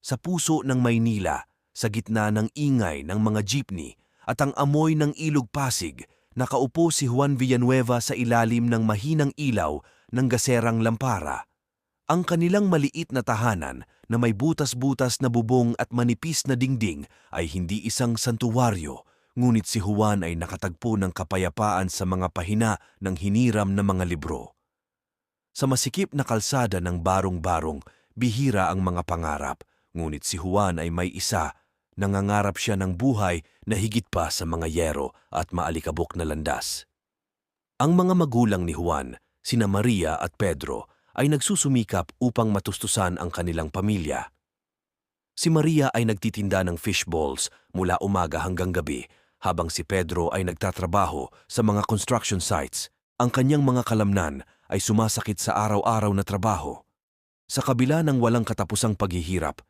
sa puso ng Maynila, sa gitna ng ingay ng mga jeepney at ang amoy ng ilog Pasig, nakaupo si Juan Villanueva sa ilalim ng mahinang ilaw ng gaserang lampara. Ang kanilang maliit na tahanan na may butas-butas na bubong at manipis na dingding ay hindi isang santuwaryo, ngunit si Juan ay nakatagpo ng kapayapaan sa mga pahina ng hiniram na mga libro. Sa masikip na kalsada ng barong-barong, bihira ang mga pangarap, ngunit si Juan ay may isa. Nangangarap siya ng buhay na higit pa sa mga yero at maalikabok na landas. Ang mga magulang ni Juan, sina Maria at Pedro, ay nagsusumikap upang matustusan ang kanilang pamilya. Si Maria ay nagtitinda ng fish balls mula umaga hanggang gabi, habang si Pedro ay nagtatrabaho sa mga construction sites. Ang kanyang mga kalamnan ay sumasakit sa araw-araw na trabaho. Sa kabila ng walang katapusang paghihirap,